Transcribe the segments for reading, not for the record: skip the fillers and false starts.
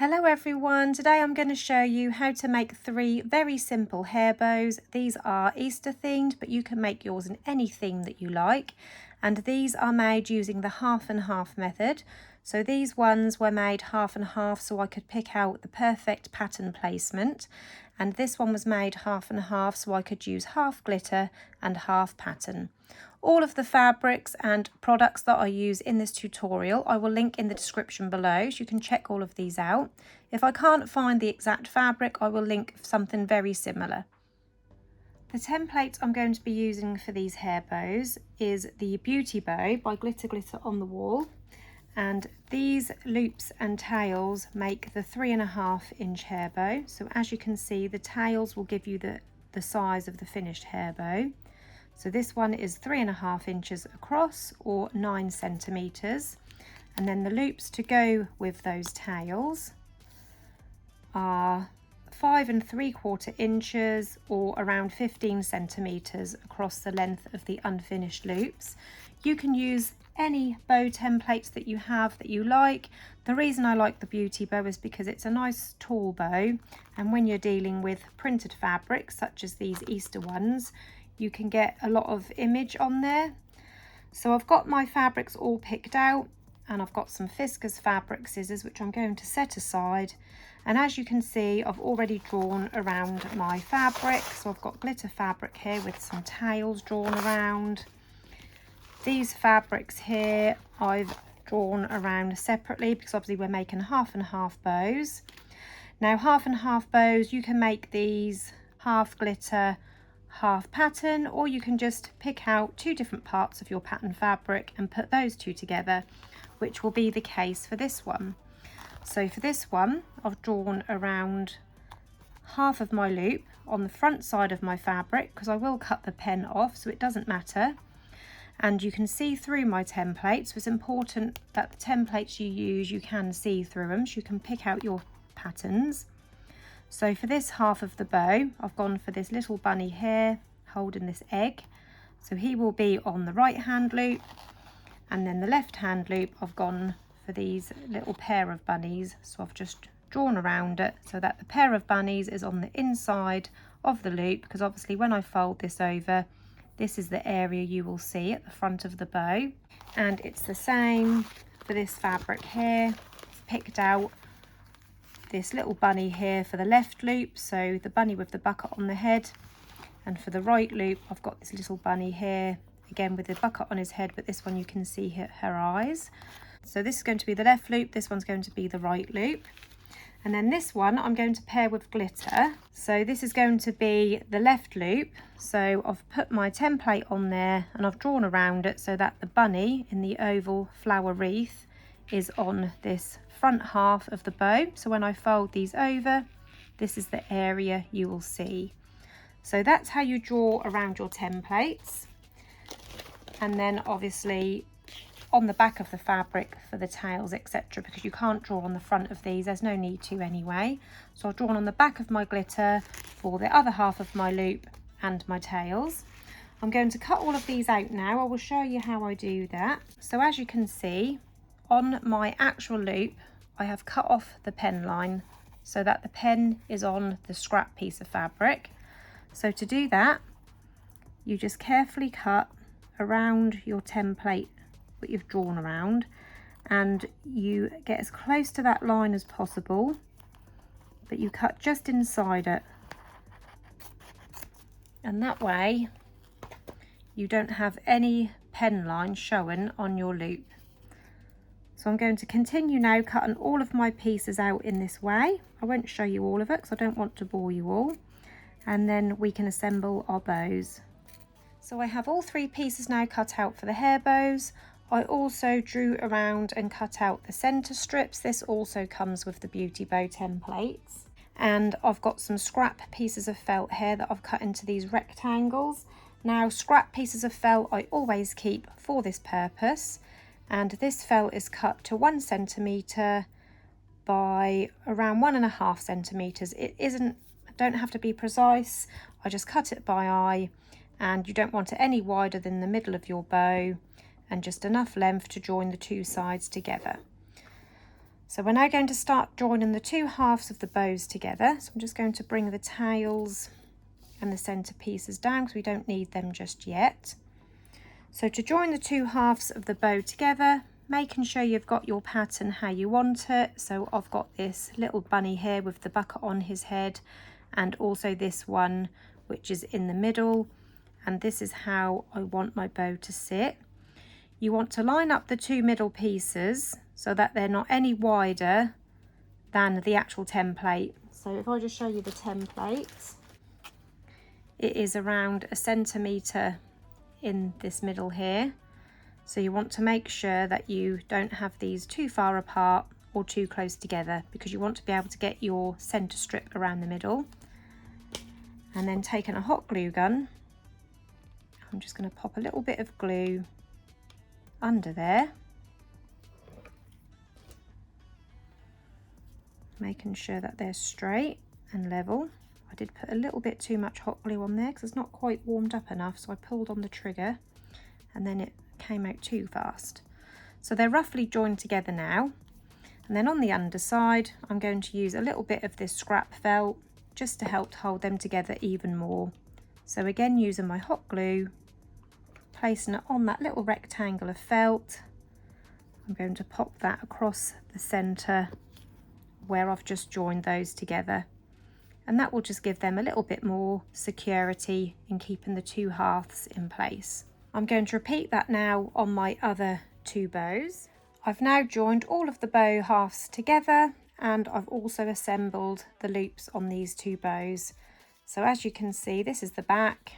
Hello everyone, today I'm going to show you how to make 3 very simple hair bows. These are Easter themed, but you can make yours in any theme that you like. And these are made using the half and half method. So these ones were made half and half so I could pick out the perfect pattern placement. And this one was made half and half so I could use half glitter and half pattern. All of the fabrics and products that I use in this tutorial I will link in the description below, so you can check all of these out. If I can't find the exact fabric, I will link something very similar. The template I'm going to be using for these hair bows is the Beauty Bow by Glitter Glitter on the Wall, and these loops and tails make the 3.5 inch hair bow. So as you can see, the tails will give you the size of the finished hair bow. So this one is 3.5 inches across, or 9 centimeters, and then the loops to go with those tails are 5 3/4 inches, or around 15 centimeters across the length of the unfinished loops. You can use any bow templates that you have that you like. The reason I like the Beauty Bow is because it's a nice tall bow, and when you're dealing with printed fabrics such as these Easter ones, you can get a lot of image on there. So I've got my fabrics all picked out, and I've got some Fiskars fabric scissors which I'm going to set aside. And as you can see, I've already drawn around my fabric. So I've got glitter fabric here with some tails drawn around. These fabrics here I've drawn around separately because obviously we're making half and half bows. Now half and half bows, you can make these half glitter, half pattern, or you can just pick out 2 different parts of your pattern fabric and put those 2 together, which will be the case for this one. So for this one, I've drawn around half of my loop on the front side of my fabric, because I will cut the pen off so it doesn't matter. And you can see through my templates, so it's important that the templates you use, you can see through them, so you can pick out your patterns. So for this half of the bow, I've gone for this little bunny here holding this egg. So he will be on the right hand loop, and then the left hand loop I've gone for these little pair of bunnies. So I've just drawn around it so that the pair of bunnies is on the inside of the loop, because obviously when I fold this over, this is the area you will see at the front of the bow. And it's the same for this fabric here. I've picked out this little bunny here for the left loop, so the bunny with the bucket on the head, and for the right loop I've got this little bunny here again with the bucket on his head, but this one you can see her eyes. So this is going to be the left loop, this one's going to be the right loop, and then this one I'm going to pair with glitter. So this is going to be the left loop. So I've put my template on there and I've drawn around it so that the bunny in the oval flower wreath is on this front half of the bow. So when I fold these over, this is the area you will see. So that's how you draw around your templates. And then obviously on the back of the fabric for the tails, etc., because you can't draw on the front of these, there's no need to anyway. So I've drawn on the back of my glitter for the other half of my loop and my tails. I'm going to cut all of these out now. I will show you how I do that. So as you can see, on my actual loop, I have cut off the pen line so that the pen is on the scrap piece of fabric. So to do that, you just carefully cut around your template that you've drawn around, and you get as close to that line as possible, but you cut just inside it. And that way you don't have any pen line showing on your loop. So I'm going to continue now cutting all of my pieces out in this way. I won't show you all of it because I don't want to bore you all. And then we can assemble our bows. So I have all 3 pieces now cut out for the hair bows. I also drew around and cut out the centre strips. This also comes with the Beauty Bow templates. And I've got some scrap pieces of felt here that I've cut into these rectangles. Now scrap pieces of felt I always keep for this purpose. And this felt is cut to 1 centimetre by around 1.5 centimetres. It don't have to be precise, I just cut it by eye, and you don't want it any wider than the middle of your bow, and just enough length to join the 2 sides together. So we're now going to start joining the two halves of the bows together. So I'm just going to bring the tails and the centre pieces down because we don't need them just yet. So to join the two halves of the bow together, making sure you've got your pattern how you want it. So I've got this little bunny here with the bucket on his head, and also this one which is in the middle, and this is how I want my bow to sit. You want to line up the two middle pieces so that they're not any wider than the actual template. So if I just show you the template, it is around 1 centimetre in this middle here. So you want to make sure that you don't have these too far apart or too close together, because you want to be able to get your centre strip around the middle. And then taking a hot glue gun, I'm just going to pop a little bit of glue under there, making sure that they're straight and level. I did put a little bit too much hot glue on there because it's not quite warmed up enough, so I pulled on the trigger and then it came out too fast. So they're roughly joined together now, and then on the underside I'm going to use a little bit of this scrap felt just to help hold them together even more. So again, using my hot glue, placing it on that little rectangle of felt, I'm going to pop that across the centre where I've just joined those together, and that will just give them a little bit more security in keeping the two halves in place. I'm going to repeat that now on my other two bows. I've now joined all of the bow halves together, and I've also assembled the loops on these two bows. So as you can see, this is the back,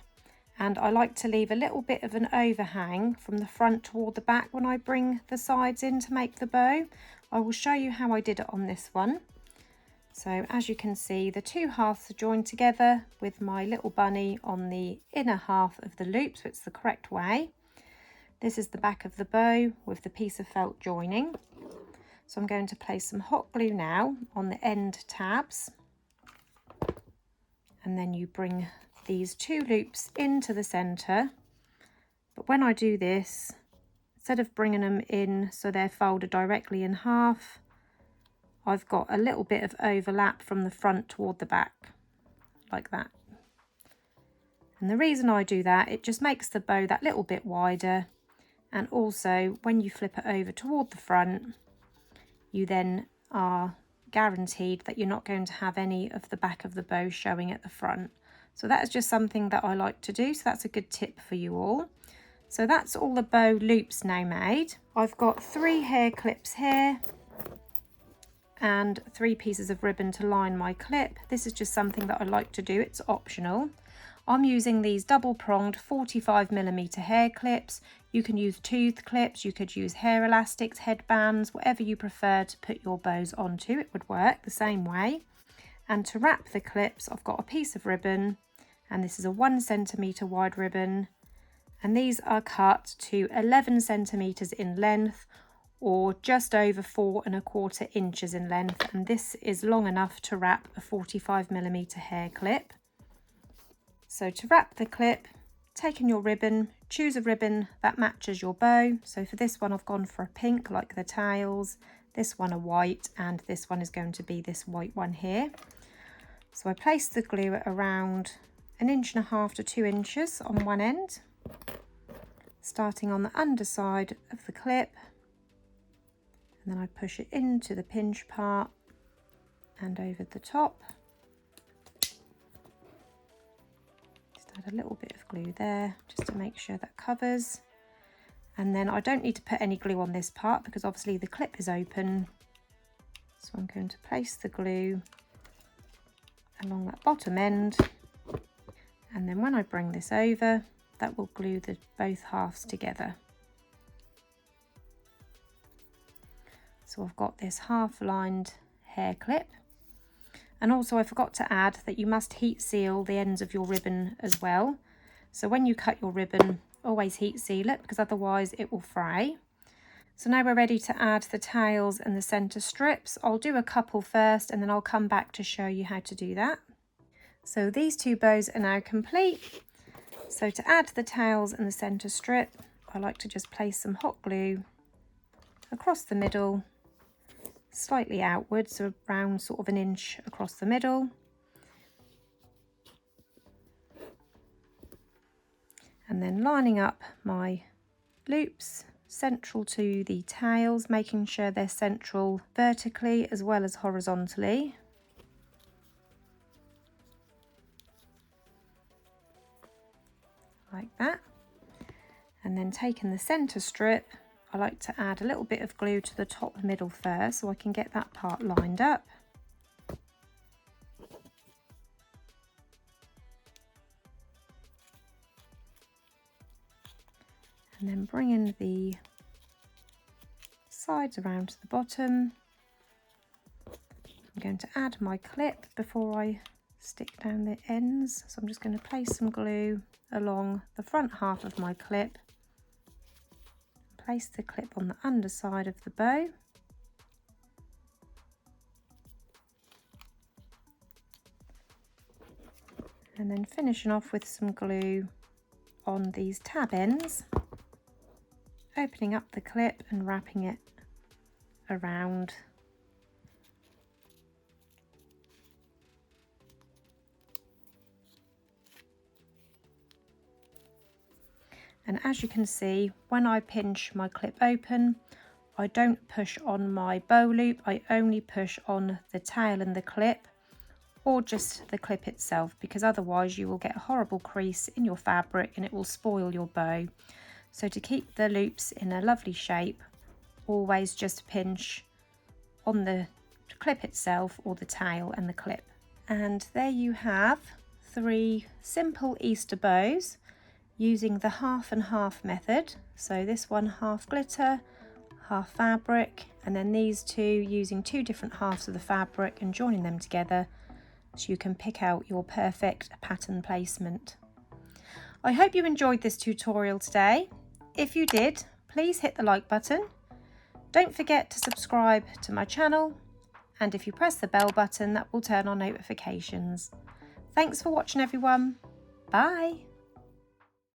and I like to leave a little bit of an overhang from the front toward the back when I bring the sides in to make the bow. I will show you how I did it on this one. So as you can see, the two halves are joined together with my little bunny on the inner half of the loop, so it's the correct way. This is the back of the bow with the piece of felt joining. So I'm going to place some hot glue now on the end tabs, and then you bring these two loops into the centre. But when I do this, instead of bringing them in so they're folded directly in half, I've got a little bit of overlap from the front toward the back, like that. And the reason I do that, it just makes the bow that little bit wider, and also when you flip it over toward the front, you then are guaranteed that you're not going to have any of the back of the bow showing at the front. So that is just something that I like to do, so that's a good tip for you all. So that's all the bow loops now made. I've got 3 hair clips here and 3 pieces of ribbon to line my clip. This is just something that I like to do, it's optional. I'm using these double pronged 45mm hair clips. You can use tooth clips, you could use hair elastics, headbands, whatever you prefer to put your bows onto, it would work the same way. And to wrap the clips, I've got a piece of ribbon, and this is a 1 centimetre wide ribbon, and these are cut to 11 centimetres in length, or just over 4 1/4 inches in length, and this is long enough to wrap a 45mm hair clip. So to wrap the clip, taking your ribbon, choose a ribbon that matches your bow. So for this one I've gone for a pink like the tails, this one a white, and this one is going to be this white one here. So I place the glue at around 1.5 inches to 2 inches on one end, starting on the underside of the clip, and then I push it into the pinch part and over the top. Just add a little bit of glue there just to make sure that covers. And then I don't need to put any glue on this part because obviously the clip is open. So I'm going to place the glue along that bottom end, and then when I bring this over, that will glue both halves together. So I've got this half lined hair clip, and also I forgot to add that you must heat seal the ends of your ribbon as well. So when you cut your ribbon, always heat seal it because otherwise it will fray. So now we're ready to add the tails and the centre strips. I'll do a couple first and then I'll come back to show you how to do that. So these two bows are now complete. So to add the tails and the centre strip, I like to just place some hot glue across the middle slightly outwards, so around sort of 1 inch across the middle. And then lining up my loops central to the tails, making sure they're central vertically as well as horizontally. Like that. And then taking the centre strip, I like to add a little bit of glue to the top middle first so I can get that part lined up. And then bringing the sides around to the bottom. I'm going to add my clip before I stick down the ends. So I'm just going to place some glue along the front half of my clip. Place the clip on the underside of the bow. And then finishing off with some glue on these tab ends. Opening up the clip and wrapping it around. And as you can see, when I pinch my clip open, I don't push on my bow loop, I only push on the tail and the clip, or just the clip itself, because otherwise you will get a horrible crease in your fabric and it will spoil your bow. So to keep the loops in a lovely shape, always just pinch on the clip itself or the tail and the clip. And there you have 3 simple Easter bows using the half and half method. So this one half glitter, half fabric, and then these 2 using 2 different halves of the fabric and joining them together so you can pick out your perfect pattern placement. I hope you enjoyed this tutorial today. If you did, please hit the like button. Don't forget to subscribe to my channel, and if you press the bell button, that will turn on notifications. Thanks for watching, everyone. Bye.